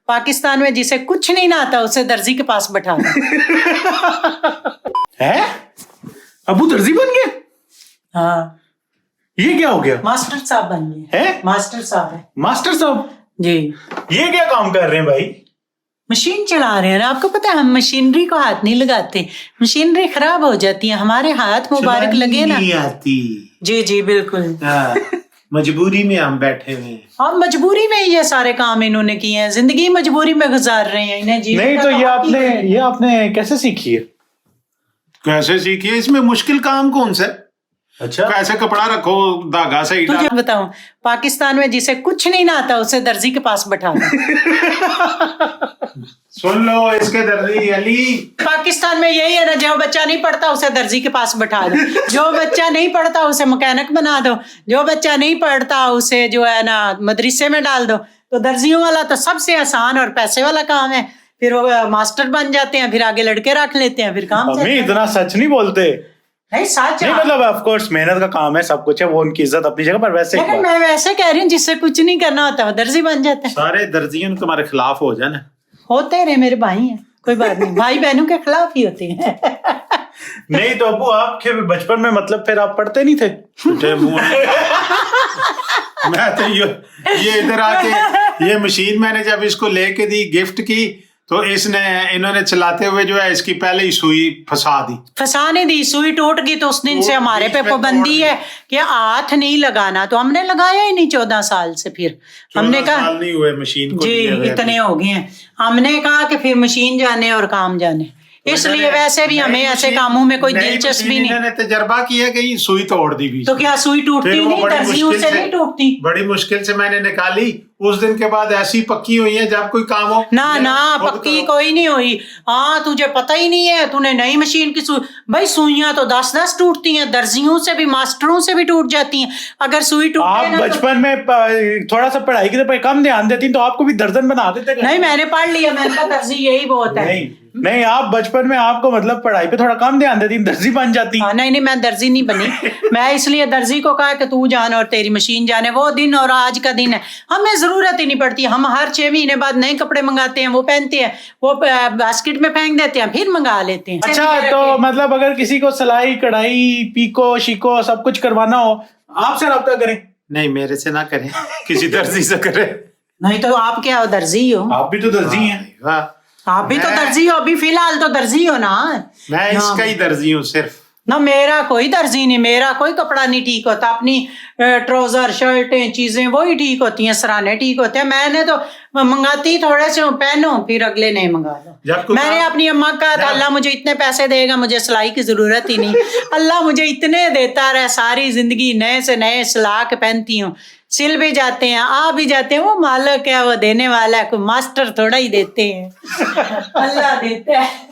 पाकिस्तान में जिसे कुछ नहीं ना आता उसे दर्जी के पास बैठा दो। है अबू दर्जी बन गए? हाँ, ये क्या हो गया? मास्टर साहब बन गए। है मास्टर साहब है मास्टर साहब, जी। ये क्या काम कर रहे हैं भाई? मशीन चला रहे हैं। आपको पता है हम मशीनरी को हाथ नहीं लगाते, मशीनरी खराब हो जाती है, हमारे हाथ मुबारक लगे ना। नहीं आती। जी जी बिल्कुल। हाँ, मजबूरी में हम बैठे हुए हैं। और मजबूरी में ये सारे काम इन्होंने किए हैं, जिंदगी मजबूरी में गुजार रहे हैं इन्हें जीवन नहीं का तो हक ही ये आपने कैसे सीखी है? कैसे सीखिए? इसमें मुश्किल काम कौन सा है? अच्छा, कैसे कपड़ा रखो, धागा सही डाल। तुझे बताऊं, पाकिस्तान में जिसे कुछ नहीं ना आता उसे दर्जी के पास बैठा दो। सुन लो इसके दर्जी अली। पाकिस्तान में यही है ना, जो बच्चा नहीं पढ़ता उसे दर्जी के पास बैठा दो, जो बच्चा नहीं पढ़ता उसे मैकेनिक बना दो, जो बच्चा नहीं पढ़ता उसे जो है ना मदरसे में डाल दो। तो दर्जियों वाला तो सबसे आसान और पैसे वाला काम है। फिर वो मास्टर बन जाते हैं, फिर आगे लड़के रख लेते हैं, फिर काम चलता अम्मी है। इतना सच नहीं बोलते। नहीं सच नहीं है। मतलब ऑफ कोर्स मेहनत का काम है, सब कुछ है, वो उनकी इज्जत अपनी जगह पर। वैसे लेकिन मैं वैसे कह रही हूँ जिससे कुछ नहीं करना होता वो दर्जी बन जाता है। सारे दर्जियों तुम्हारे खिलाफ हो जाए ना। होते रहे, मेरे भाई हैं, कोई बात नहीं, भाई बहनों के खिलाफ ही होते हैं। नहीं तो अबू आपके बचपन में मतलब फिर आप पढ़ते नहीं थे? झूठे मुंह। मैं तो ये इधर आके ये मशीन मैंने जब इसको लेके दी गिफ्ट की, तो इन्होंने चलाते हुए जो है इसकी पहले ही सुई फंसा दी। फंसाने दी, सुई टूट गई तो उस दिन से हमारे पे बीच में पाबंदी तोड़ है कि हाथ नहीं लगाना। तो हमने लगाया ही नहीं 14 साल से। फिर हमने 14 कहा साल नहीं हुए मशीन को जी दिए हुए इतने अभी। हो गए हैं। हमने कहा कि फिर मशीन जाने और काम जाने, इसलिए वैसे भी हमें ऐसे कामों में कोई दिलचस्पी नहीं। इन्होंने तजर्बा किया कि ये सुई तोड़ दी भी। तो क्या सुई टूटती फिर वो नहीं? बड़ी दर्जियों मुश्किल से नहीं टूटती। बड़ी मुश्किल से मैंने निकाली। उस दिन के बाद ऐसी पक्की हुई है जब कोई काम हो ना ना खुद पक्की करो। कोई नहीं हुई। हाँ तुझे पता ही नहीं है, तूने नई मशीन की सुई। भाई सुइयां तो 10-10 टूटती हैं, दर्जियों से भी मास्टरों से भी टूट जाती हैं। अगर सुई टूटे आप ना तो... बचपन में थोड़ा सा पढ़ाई की तरफ कम ध्यान देती तो आपको भी दर्जन बना देते। नहीं मैंने पढ़ लिया, मैंने कहा दर्जी यही बहुत है। नहीं नहीं, आप बचपन में आपको मतलब पढ़ाई पे थोड़ा कम ध्यान देती, दर्जी बन जाती। हाँ नहीं मैं दर्जी नहीं बनी। मैं इसलिए दर्जी को कहा कि तू जाने और तेरी मशीन जाने। वो दिन और आज का दिन है, हमें जरूरत ही नहीं पड़ती। हम हर 6 महीने बाद नए कपड़े मंगाते हैं, वो पहनते हैं, वो बास्केट में फेंक देते हैं, फिर मंगा लेते हैं। अच्छा तो मतलब अगर किसी को सिलाई कढ़ाई पीको शीको सब कुछ करवाना हो आपसे रब्ता करें? नहीं मेरे से ना करें, किसी दर्जी से करें। नहीं तो आप क्या हो, दर्जी हो? आप भी तो दर्जी हैं। वाह, आप भी तो दर्जी हो, अभी फिलहाल तो दर्जी हो ना। मैं इसका ही दर्जी हूँ सिर्फ। ना मेरा कोई दर्जी नहीं, मेरा कोई कपड़ा नहीं ठीक होता। अपनी ट्राउजर शर्टें चीजें वही ठीक होती हैं, सराहने ठीक होते हैं। मैंने तो मंगाती थोड़े से पहनो फिर अगले नहीं मंगा दो। मैंने अपनी अम्मा का कहा अल्लाह मुझे इतने पैसे देगा, मुझे सिलाई की जरूरत ही नहीं। अल्लाह मुझे इतने देता रहे, सारी जिंदगी नए से नए सिला के पहनती हूँ। सिल भी जाते हैं, आ भी जाते हैं, वो मालिक है, वो देने वाला है, कोई मास्टर थोड़ा ही देते हैं। अल्लाह देता है।